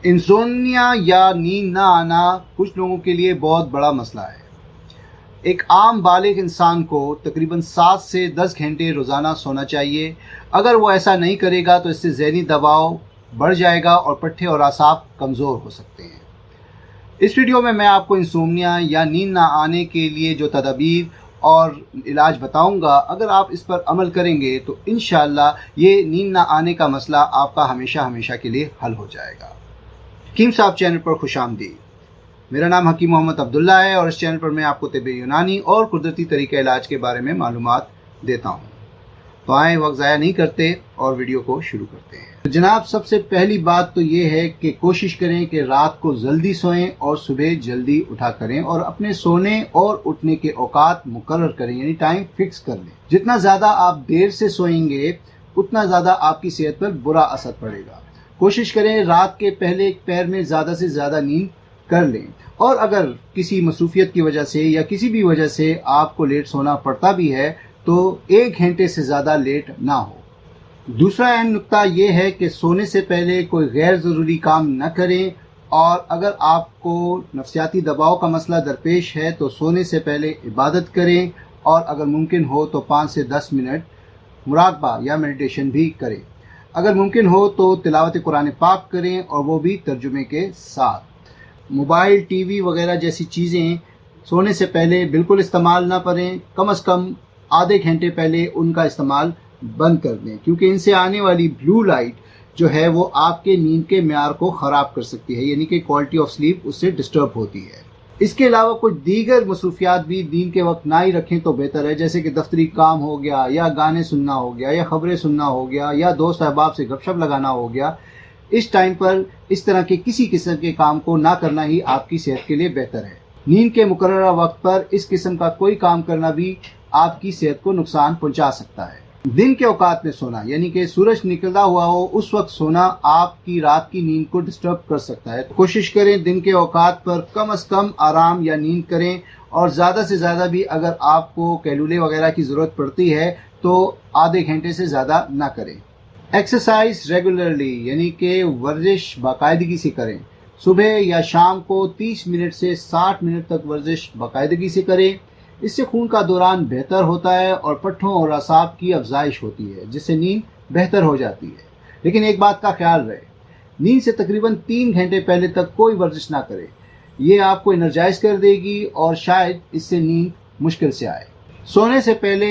انسومنیا یا نیند نہ آنا کچھ لوگوں کے لیے بہت بڑا مسئلہ ہے۔ ایک عام بالغ انسان کو تقریباً 7 سے 10 گھنٹے روزانہ سونا چاہیے۔ اگر وہ ایسا نہیں کرے گا تو اس سے ذہنی دباؤ بڑھ جائے گا اور پٹھے اور اعصاب کمزور ہو سکتے ہیں۔ اس ویڈیو میں آپ کو انسومنیا یا نیند نہ آنے کے لیے جو تدابیر اور علاج بتاؤں گا، اگر آپ اس پر عمل کریں گے تو انشاءاللہ یہ نیند نہ آنے کا مسئلہ آپ کا ہمیشہ کے لیے حل ہو جائے گا۔ حکیم صاحب چینل پر خوش آمدید۔ میرا نام حکیم محمد عبداللہ ہے اور اس چینل پر میں آپ کو طب یونانی اور قدرتی طریقہ علاج کے بارے میں معلومات دیتا ہوں۔ تو آئیں وقت ضائع نہیں کرتے اور ویڈیو کو شروع کرتے ہیں۔ جناب، سب سے پہلی بات تو یہ ہے کہ کوشش کریں کہ رات کو جلدی سوئیں اور صبح جلدی اٹھا کریں، اور اپنے سونے اور اٹھنے کے اوقات مقرر کریں، یعنی ٹائم فکس کر لیں۔ جتنا زیادہ آپ دیر سے سوئیں گے اتنا زیادہ آپ کی صحت پر برا اثر پڑے گا۔ کوشش کریں رات کے پہلے پہر میں زیادہ سے زیادہ نیند کر لیں، اور اگر کسی مصروفیت کی وجہ سے یا کسی بھی وجہ سے آپ کو لیٹ سونا پڑتا بھی ہے تو 1 گھنٹے سے زیادہ لیٹ نہ ہو۔ دوسرا اہم نکتہ یہ ہے کہ سونے سے پہلے کوئی غیر ضروری کام نہ کریں، اور اگر آپ کو نفسیاتی دباؤ کا مسئلہ درپیش ہے تو سونے سے پہلے عبادت کریں، اور اگر ممکن ہو تو 5 سے 10 منٹ مراقبہ یا میڈیٹیشن بھی کریں۔ اگر ممکن ہو تو تلاوت قرآن پاک کریں، اور وہ بھی ترجمے کے ساتھ۔ موبائل، ٹی وی وغیرہ جیسی چیزیں سونے سے پہلے بالکل استعمال نہ کریں، کم از کم آدھے گھنٹے پہلے ان کا استعمال بند کر دیں، کیونکہ ان سے آنے والی بلو لائٹ جو ہے وہ آپ کے نیند کے معیار کو خراب کر سکتی ہے، یعنی کہ کوالٹی آف سلیپ اس سے ڈسٹرب ہوتی ہے۔ اس کے علاوہ کچھ دیگر مصروفیات بھی دن کے وقت نہ ہی رکھیں تو بہتر ہے، جیسے کہ دفتری کام ہو گیا، یا گانے سننا ہو گیا، یا خبریں سننا ہو گیا، یا دوست احباب سے گپ شپ لگانا ہو گیا۔ اس ٹائم پر اس طرح کے کسی قسم کے کام کو نہ کرنا ہی آپ کی صحت کے لیے بہتر ہے۔ نیند کے مقررہ وقت پر اس قسم کا کوئی کام کرنا بھی آپ کی صحت کو نقصان پہنچا سکتا ہے۔ دن کے اوقات میں سونا، یعنی کہ سورج نکلتا ہوا ہو اس وقت سونا آپ کی رات کی نیند کو ڈسٹرب کر سکتا ہے۔ کوشش کریں دن کے اوقات پر کم از کم آرام یا نیند کریں، اور زیادہ سے زیادہ بھی اگر آپ کو کیلولے وغیرہ کی ضرورت پڑتی ہے تو آدھے گھنٹے سے زیادہ نہ کریں۔ ایکسرسائز ریگولرلی، یعنی کہ ورزش باقاعدگی سے کریں۔ صبح یا شام کو 30 منٹ سے 60 منٹ تک ورزش باقاعدگی سے کریں۔ اس سے خون کا دوران بہتر ہوتا ہے اور پٹھوں اور اعصاب کی افزائش ہوتی ہے، جس سے نیند بہتر ہو جاتی ہے۔ لیکن ایک بات کا خیال رہے، نیند سے تقریباً 3 گھنٹے پہلے تک کوئی ورزش نہ کرے۔ یہ آپ کو انرجائز کر دے گی اور شاید اس سے نیند مشکل سے آئے۔ سونے سے پہلے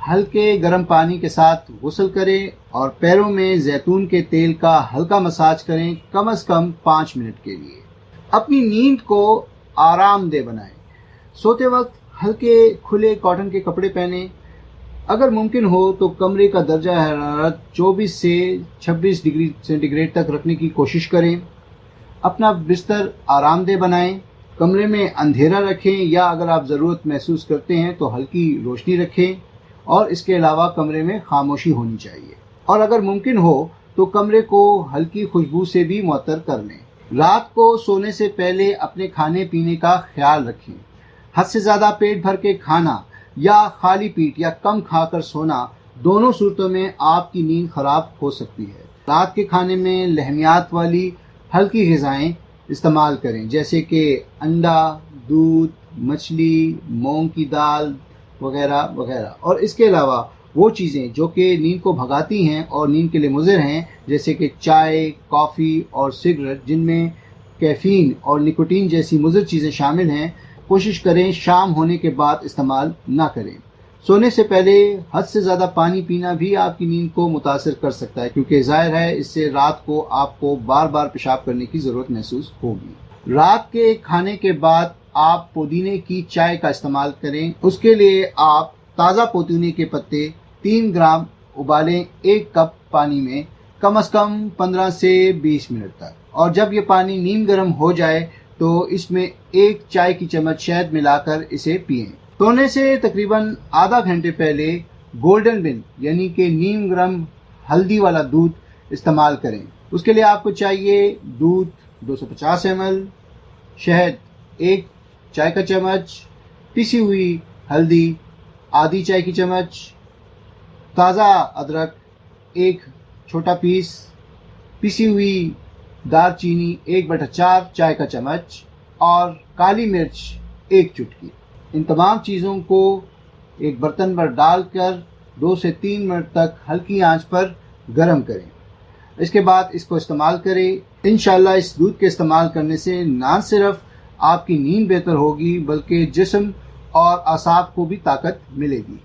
ہلکے گرم پانی کے ساتھ غسل کریں، اور پیروں میں زیتون کے تیل کا ہلکا مساج کریں، کم از کم 5 منٹ کے لیے۔ اپنی نیند کو آرام دہ بنائیں۔ سوتے وقت ہلکے کھلے کاٹن کے کپڑے پہنیں۔ اگر ممکن ہو تو کمرے کا درجہ حرارت 24 سے 26 ڈگری سینٹی گریڈ تک رکھنے کی کوشش کریں۔ اپنا بستر آرام دہ بنائیں۔ کمرے میں اندھیرا رکھیں، یا اگر آپ ضرورت محسوس کرتے ہیں تو ہلکی روشنی رکھیں، اور اس کے علاوہ کمرے میں خاموشی ہونی چاہیے، اور اگر ممکن ہو تو کمرے کو ہلکی خوشبو سے بھی معطر کر لیں۔ رات کو سونے سے پہلے اپنے کھانے پینے کا خیال رکھیں۔ حد سے زیادہ پیٹ بھر کے کھانا یا خالی پیٹ یا کم کھا کر سونا، دونوں صورتوں میں آپ کی نیند خراب ہو سکتی ہے۔ رات کے کھانے میں لحمیات والی ہلکی غذائیں استعمال کریں، جیسے کہ انڈا، دودھ، مچھلی، مونگ کی دال وغیرہ وغیرہ، اور اس کے علاوہ وہ چیزیں جو کہ نیند کو بھگاتی ہیں اور نیند کے لیے مضر ہیں، جیسے کہ چائے، کافی اور سگریٹ، جن میں کیفین اور نکوٹین جیسی مضر چیزیں شامل ہیں، کوشش کریں شام ہونے کے بعد استعمال نہ کریں۔ سونے سے پہلے حد سے زیادہ پانی پینا بھی آپ کی نیند کو متاثر کر سکتا ہے، کیونکہ ظاہر ہے اس سے رات کو آپ کو بار بار پیشاب کرنے کی ضرورت محسوس ہوگی۔ رات کے کھانے کے بعد آپ پودینے کی چائے کا استعمال کریں۔ اس کے لیے آپ تازہ پودینے کے پتے 3 گرام ابالیں 1 کپ پانی میں، کم از کم 15 سے 20 منٹ تک، اور جب یہ پانی نیم گرم ہو جائے تو اس میں 1 چائے کی چمچ شہد ملا کر اسے پئیں۔ سونے سے تقریباً آدھا گھنٹے پہلے گولڈن ون، یعنی کہ نیم گرم ہلدی والا دودھ استعمال کریں۔ اس کے لیے آپ کو چاہیے دودھ 250 ml، شہد 1 چائے کا چمچ، پسی ہوئی ہلدی آدھی چائے کی چمچ، تازہ ادرک 1 چھوٹا پیس، پسی ہوئی دار چینی 1/4 چائے کا چمچ اور کالی مرچ 1 چٹکی۔ ان تمام چیزوں کو ایک برتن پر ڈال کر 2 سے 3 منٹ تک ہلکی آنچ پر گرم کریں۔ اس کے بعد اس کو استعمال کریں۔ انشاءاللہ اس دودھ کے استعمال کرنے سے نہ صرف آپ کی نیند بہتر ہوگی بلکہ جسم اور اعصاب کو بھی طاقت ملے گی۔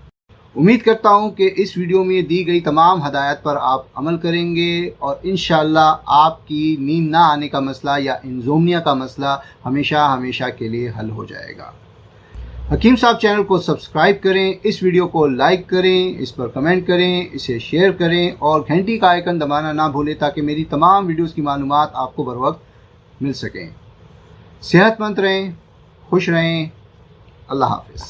امید کرتا ہوں کہ اس ویڈیو میں دی گئی تمام ہدایات پر آپ عمل کریں گے اور انشاءاللہ آپ کی نیند نہ آنے کا مسئلہ یا انزومنیا کا مسئلہ ہمیشہ کے لیے حل ہو جائے گا۔ حکیم صاحب چینل کو سبسکرائب کریں، اس ویڈیو کو لائک کریں، اس پر کمنٹ کریں، اسے شیئر کریں اور گھنٹی کا آئیکن دبانا نہ بھولیں تاکہ میری تمام ویڈیوز کی معلومات آپ کو بروقت مل سکیں۔ صحت مند رہیں، خوش رہیں، اللہ حافظ۔